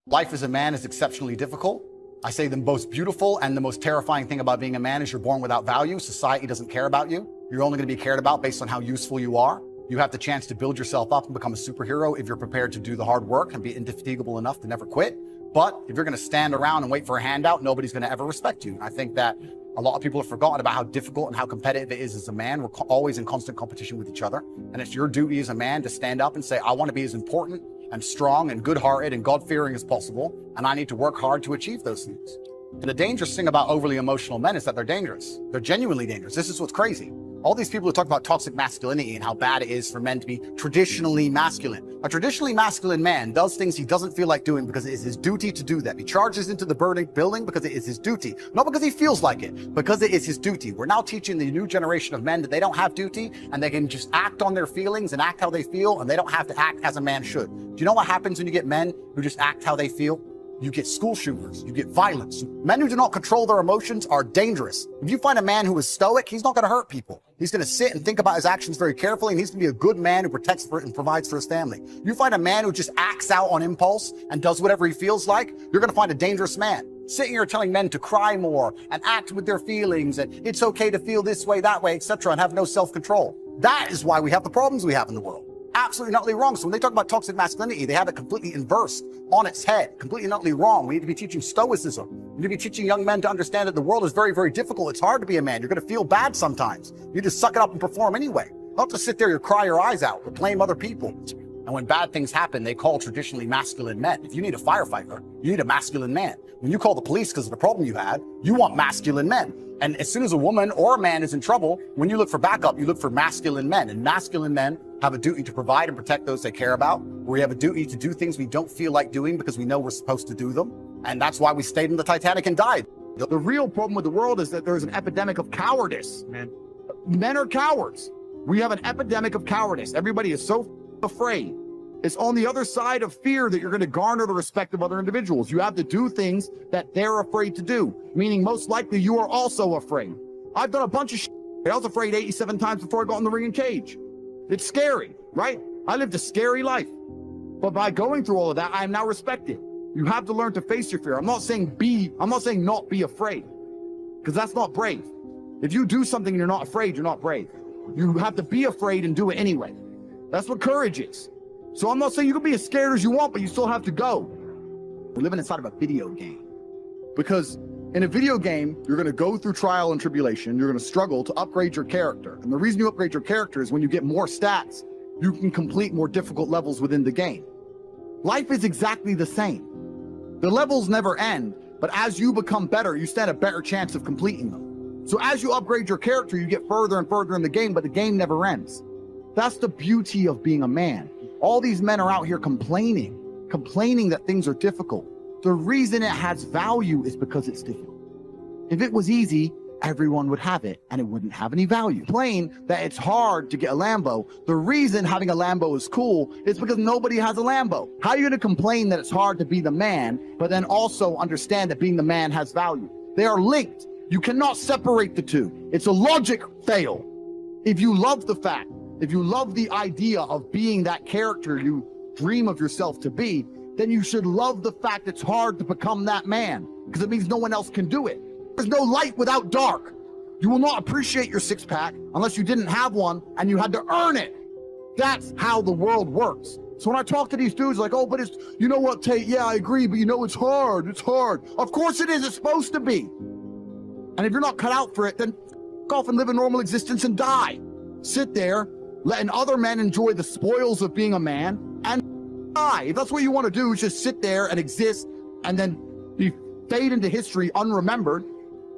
Life as a man is exceptionally difficult. I say the most beautiful and the most terrifying thing about being a man is you're born without value. Society doesn't care about you. You're only going to be cared about based on how useful you are. You have the chance to build yourself up and become a superhero if you're prepared to do the hard work and be indefatigable enough to never quit. But if you're going to stand around and wait for a handout, nobody's going to ever respect you. And I think that a lot of people have forgotten about how difficult and how competitive it is as a man. We're always in constant competition with each other. And it's your duty as a man to stand up and say, I want to be as important and strong and good-hearted and God-fearing as possible, and I need to work hard to achieve those things. And the dangerous thing about overly emotional men is that they're dangerous. They're genuinely dangerous. This is what's crazy. All these people who talk about toxic masculinity and how bad it is for men to be traditionally masculine. A traditionally masculine man does things he doesn't feel like doing because it is his duty to do them. He charges into the burning building because it is his duty. Not because he feels like it, because it is his duty. We're now teaching the new generation of men that they don't have duty and they can just act on their feelings and act how they feel, and they don't have to act as a man should. Do you know what happens when you get men who just act how they feel? You get school shooters, you get violence. Men who do not control their emotions are dangerous. If you find a man who is stoic, he's not going to hurt people. He's going to sit and think about his actions very carefully, and he's going to be a good man who protects for it and provides for his family. You find a man who just acts out on impulse and does whatever he feels like, you're going to find a dangerous man. Sitting here telling men to cry more and act with their feelings and it's okay to feel this way, that way, etc., and have no self-control. That is why we have the problems we have in the world. Absolutely not wrong. So when they talk about toxic masculinity, they have it completely inversed on its head, completely not wrong. We need to be teaching stoicism. We need to be teaching young men to understand that the world is very, very difficult. It's hard to be a man. You're going to feel bad sometimes. You need to suck it up and perform anyway. Not to sit there and cry your eyes out or blame other people. And when bad things happen, they call traditionally masculine men. If you need a firefighter, you need a masculine man. When you call the police because of the problem you had, you want masculine men. And as soon as a woman or a man is in trouble, when you look for backup, you look for masculine men. And masculine men have a duty to provide and protect those they care about. We have a duty to do things we don't feel like doing because we know we're supposed to do them. And that's why we stayed in the Titanic and died. The real problem with the world is that there's an epidemic of cowardice, man. Men are cowards. We have an epidemic of cowardice. Everybody is so afraid. It's on the other side of fear that you're going to garner the respect of other individuals. You have to do things that they're afraid to do, meaning most likely you are also afraid. I've done a bunch of shit. I was afraid 87 times before I got in the ring and cage. It's scary, right? I lived a scary life. But by going through all of that, I am now respected. You have to learn to face your fear. I'm not saying not be afraid, because that's not brave. If you do something and you're not afraid, you're not brave. You have to be afraid and do it anyway. That's what courage is. So I'm not saying you can be as scared as you want, but you still have to go. We're living inside of a video game. Because in a video game, you're going to go through trial and tribulation. You're going to struggle to upgrade your character. And the reason you upgrade your character is when you get more stats, you can complete more difficult levels within the game. Life is exactly the same. The levels never end, but as you become better, you stand a better chance of completing them. So as you upgrade your character, you get further and further in the game, but the game never ends. That's the beauty of being a man. All these men are out here complaining that things are difficult. The reason it has value is because it's difficult. If it was easy, everyone would have it and it wouldn't have any value. Complain that it's hard to get a Lambo. The reason having a Lambo is cool is because nobody has a Lambo. How are you going to complain that it's hard to be the man, but then also understand that being the man has value? They are linked. You cannot separate the two. It's a logic fail. If you love the fact, if you love the idea of being that character you dream of yourself to be, then you should love the fact it's hard to become that man, because it means no one else can do it. There's no light without dark. You will not appreciate your six-pack unless you didn't have one and you had to earn it. That's how the world works. So when I talk to these dudes like, oh, but it's, you know what, Tate, yeah, I agree, but you know, it's hard. Of course it is. It's supposed to be. And if you're not cut out for it, then f*** off and live a normal existence and die. Sit there, letting other men enjoy the spoils of being a man and die. If that's what you want to do, is just sit there and exist and then fade into history unremembered.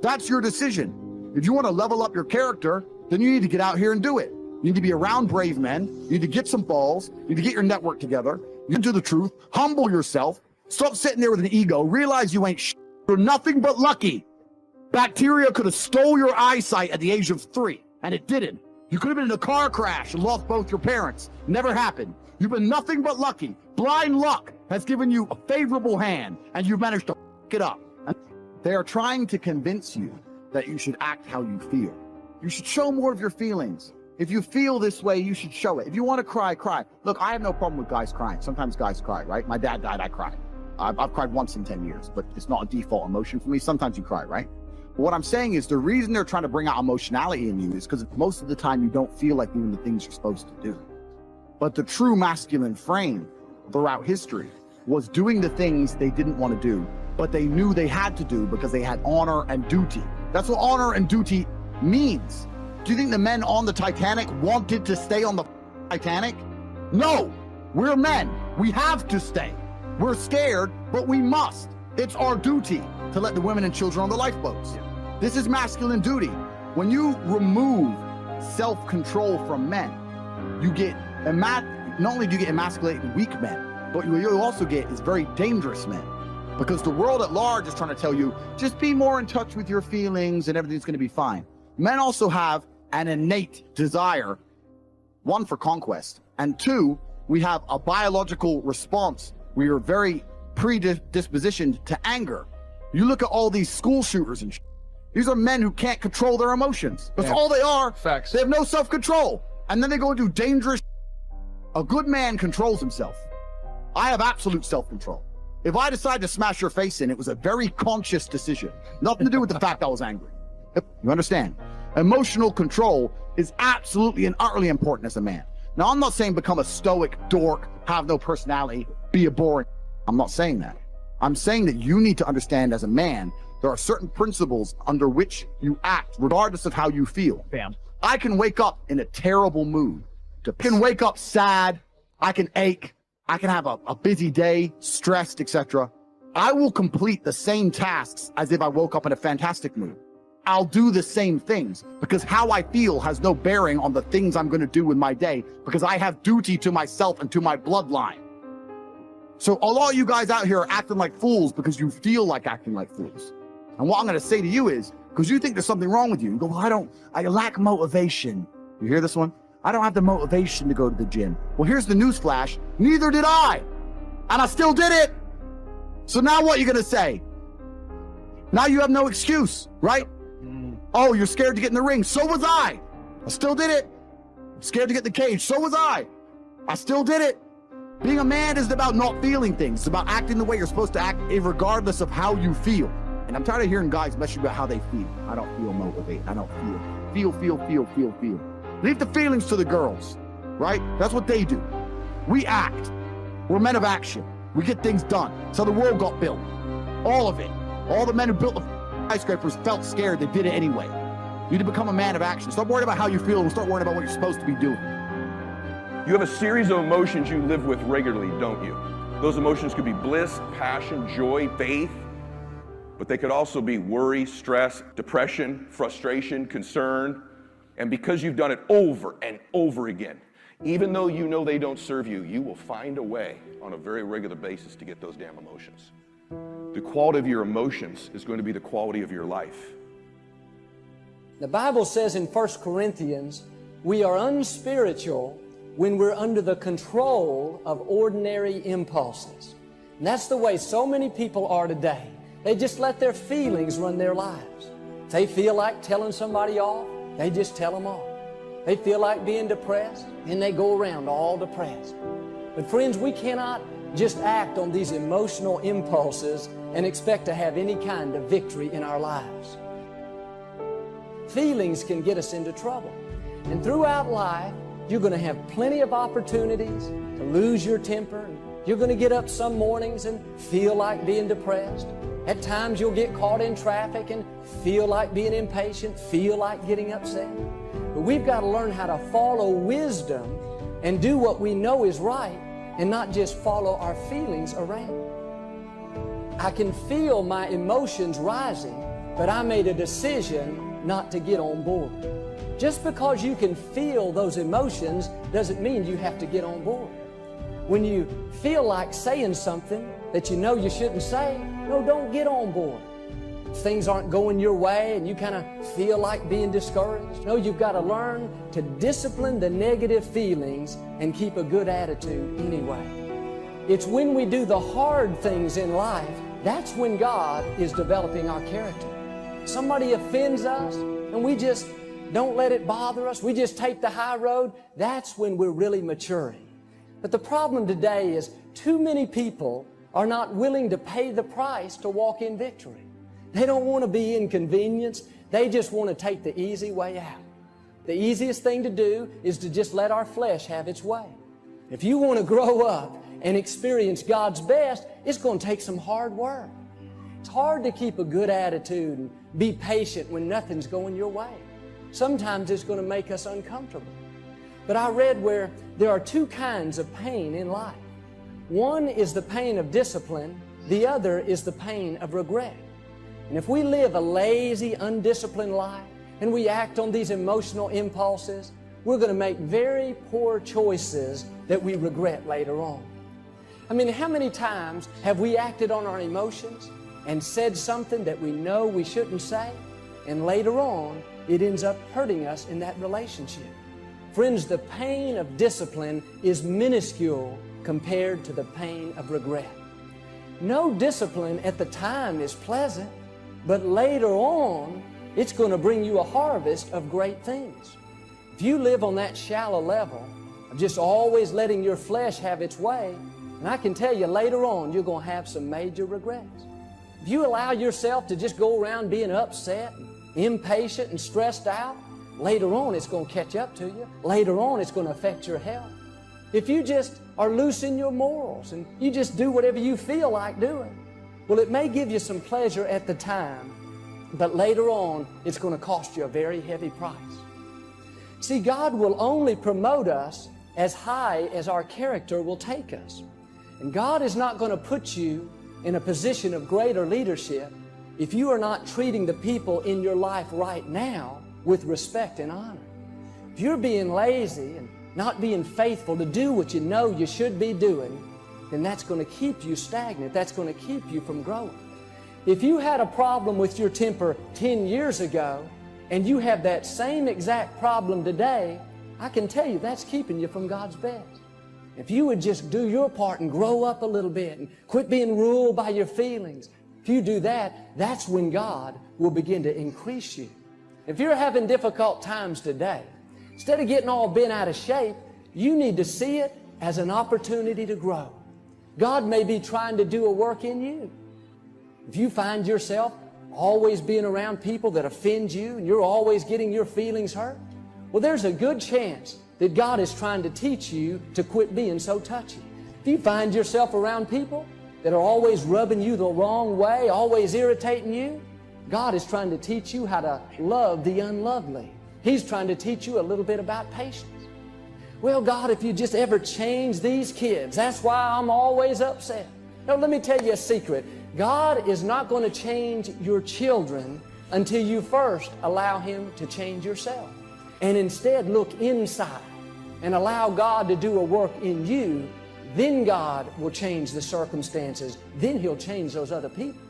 That's your decision. If you want to level up your character, then you need to get out here and do it. You need to be around brave men. You need to get some balls. You need to get your network together. You need to do the truth. Humble yourself. Stop sitting there with an ego. Realize you ain't shit. You're nothing but lucky. Bacteria could have stole your eyesight at the age of 3, and it didn't. You could have been in a car crash and lost both your parents. Never happened. You've been nothing but lucky. Blind luck has given you a favorable hand, and you've managed to f*** it up. They are trying to convince you that you should act how you feel. You should show more of your feelings. If you feel this way, you should show it. If you want to cry, cry. Look, I have no problem with guys crying. Sometimes guys cry, right? My dad died, I cried. I've cried once in 10 years, but it's not a default emotion for me. Sometimes you cry, right? But what I'm saying is the reason they're trying to bring out emotionality in you is because most of the time you don't feel like doing the things you're supposed to do. But the true masculine frame throughout history was doing the things they didn't want to do, but they knew they had to do because they had honor and duty. That's what honor and duty means. Do you think the men on the Titanic wanted to stay on the Titanic? No, we're men. We have to stay. We're scared, but we must. It's our duty to let the women and children on the lifeboats. This is masculine duty. When you remove self-control from men, you get, not only do you get emasculated weak men, but what you also get is very dangerous men. Because the world at large is trying to tell you, just be more in touch with your feelings and everything's going to be fine. Men also have an innate desire, one, for conquest, and two, we have a biological response. We are very predispositioned to anger. You look at all these school shooters and these are men who can't control their emotions. That's all they are. Facts. They have no self-control. And then they go and do dangerous. A good man controls himself. I have absolute self-control. If I decide to smash your face in, it was a very conscious decision. Nothing to do with the fact I was angry. You understand? Emotional control is absolutely and utterly important as a man. Now, I'm not saying become a stoic dork, have no personality, be a boring. I'm not saying that. I'm saying that you need to understand as a man, there are certain principles under which you act, regardless of how you feel. Bam. I can wake up in a terrible mood. I can wake up sad. I can ache. I can have a busy day, stressed, etc. I will complete the same tasks as if I woke up in a fantastic mood. I'll do the same things because how I feel has no bearing on the things I'm going to do in my day because I have duty to myself and to my bloodline. So a lot of you guys out here are acting like fools because you feel like acting like fools. And what I'm going to say to you is, because you think there's something wrong with you, you go, well, I lack motivation. You hear this one? I don't have the motivation to go to the gym. Well, here's the news flash. Neither did I. And I still did it. So now what are you going to say? Now you have no excuse, right? Oh, you're scared to get in the ring. So was I. I still did it. Scared to get in the cage. So was I. I still did it. Being a man isn't about not feeling things. It's about acting the way you're supposed to act, regardless of how you feel. And I'm tired of hearing guys messing about how they feel. I don't feel motivated. I don't feel. Feel. Leave the feelings to the girls, right? That's what they do. We act. We're men of action. We get things done. That's how the world got built. All of it. All the men who built the skyscrapers felt scared. They did it anyway. You need to become a man of action. Stop worrying about how you feel and start worrying about what you're supposed to be doing. You have a series of emotions you live with regularly, don't you? Those emotions could be bliss, passion, joy, faith, but they could also be worry, stress, depression, frustration, concern. And because you've done it over and over again, even though you know they don't serve you, you will find a way on a very regular basis to get those damn emotions. The quality of your emotions is going to be the quality of your life. The Bible says in 1 Corinthians, we are unspiritual when we're under the control of ordinary impulses. And that's the way so many people are today. They just let their feelings run their lives. If they feel like telling somebody off, they just tell them off. They feel like being depressed, and they go around all depressed. But friends, we cannot just act on these emotional impulses and expect to have any kind of victory in our lives. Feelings can get us into trouble. And throughout life, you're going to have plenty of opportunities to lose your temper. You're going to get up some mornings and feel like being depressed. At times you'll get caught in traffic and feel like being impatient, feel like getting upset. But we've got to learn how to follow wisdom and do what we know is right and not just follow our feelings around. I can feel my emotions rising, but I made a decision not to get on board. Just because you can feel those emotions doesn't mean you have to get on board. When you feel like saying something that you know you shouldn't say, no, don't get on board. If things aren't going your way and you kind of feel like being discouraged, no, you've got to learn to discipline the negative feelings and keep a good attitude anyway. It's when we do the hard things in life, that's when God is developing our character. Somebody offends us and we just don't let it bother us. We just take the high road. That's when we're really maturing. But the problem today is too many people are not willing to pay the price to walk in victory. They don't want to be inconvenienced. They just want to take the easy way out. The easiest thing to do is to just let our flesh have its way. If you want to grow up and experience God's best, it's going to take some hard work. It's hard to keep a good attitude and be patient when nothing's going your way. Sometimes it's going to make us uncomfortable. But I read where there are two kinds of pain in life. One is the pain of discipline. The other is the pain of regret. And if we live a lazy, undisciplined life and we act on these emotional impulses, we're going to make very poor choices that we regret later on. I mean, how many times have we acted on our emotions and said something that we know we shouldn't say, and later on it ends up hurting us in that relationship? Friends, the pain of discipline is minuscule compared to the pain of regret. No discipline at the time is pleasant, but later on it's going to bring you a harvest of great things. If you live on that shallow level of just always letting your flesh have its way, and I can tell you later on you're going to have some major regrets. If you allow yourself to just go around being upset, and impatient and stressed out, later on it's going to catch up to you. Later on it's going to affect your health. If you just are loose in your morals and you just do whatever you feel like doing, well, it may give you some pleasure at the time, but later on it's going to cost you a very heavy price. See, God will only promote us as high as our character will take us. And God is not going to put you in a position of greater leadership if you are not treating the people in your life right now with respect and honor. If you're being lazy and not being faithful to do what you know you should be doing, then that's going to keep you stagnant. That's going to keep you from growing. If you had a problem with your temper 10 years ago and you have that same exact problem today, I can tell you that's keeping you from God's best. If you would just do your part and grow up a little bit and quit being ruled by your feelings, if you do that, that's when God will begin to increase you. If you're having difficult times today, instead of getting all bent out of shape, you need to see it as an opportunity to grow. God may be trying to do a work in you. If you find yourself always being around people that offend you and you're always getting your feelings hurt, well, there's a good chance that God is trying to teach you to quit being so touchy. If you find yourself around people that are always rubbing you the wrong way, always irritating you, God is trying to teach you how to love the unlovely. He's trying to teach you a little bit about patience. Well, God, if you just ever change these kids, that's why I'm always upset. No, let me tell you a secret. God is not going to change your children until you first allow Him to change yourself. And instead look inside and allow God to do a work in you. Then God will change the circumstances. Then He'll change those other people.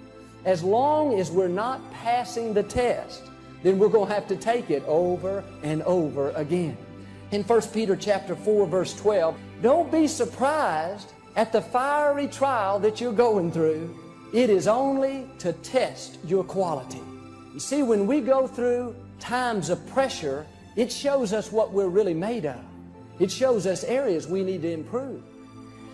As long as we're not passing the test, then we're going to have to take it over and over again. In 1 Peter chapter 4, verse 12, don't be surprised at the fiery trial that you're going through. It is only to test your quality. You see, when we go through times of pressure, it shows us what we're really made of. It shows us areas we need to improve.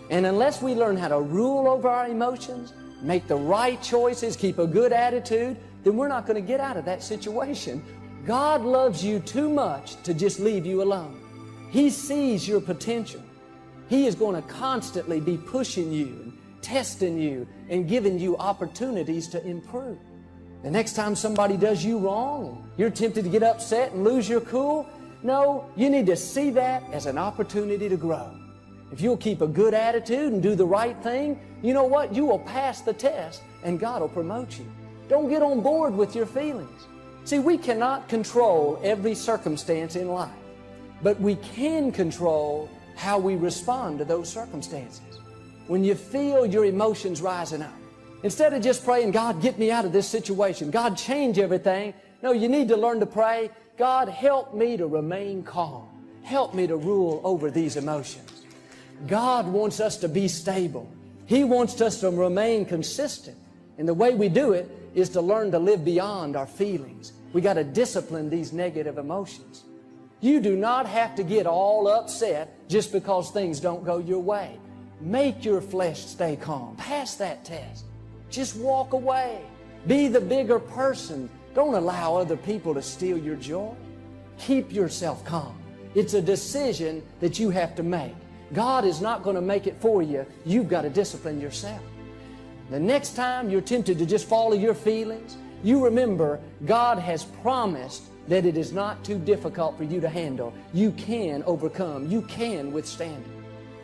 And unless we learn how to rule over our emotions, make the right choices, keep a good attitude, then we're not going to get out of that situation. God loves you too much to just leave you alone. He sees your potential. He is going to constantly be pushing you and testing you and giving you opportunities to improve. The next time somebody does you wrong and you're tempted to get upset and lose your cool, no, you need to see that as an opportunity to grow. If you'll keep a good attitude and do the right thing, you know what? You will pass the test and God will promote you. Don't get on board with your feelings. See, we cannot control every circumstance in life, but we can control how we respond to those circumstances. When you feel your emotions rising up, instead of just praying, God, get me out of this situation, God, change everything, no, you need to learn to pray, God, help me to remain calm. Help me to rule over these emotions. God wants us to be stable. He wants us to remain consistent. And the way we do it is to learn to live beyond our feelings. We got to discipline these negative emotions. You do not have to get all upset just because things don't go your way. Make your flesh stay calm. Pass that test. Just walk away. Be the bigger person. Don't allow other people to steal your joy. Keep yourself calm. It's a decision that you have to make. God is not going to make it for you. You've got to discipline yourself. The next time you're tempted to just follow your feelings, you remember God has promised that it is not too difficult for you to handle. You can overcome. You can withstand it.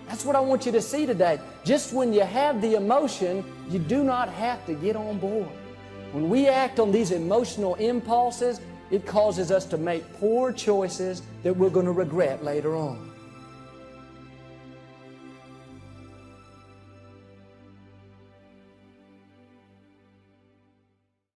That's what I want you to see today. Just when you have the emotion, you do not have to get on board. When we act on these emotional impulses, it causes us to make poor choices that we're going to regret later on.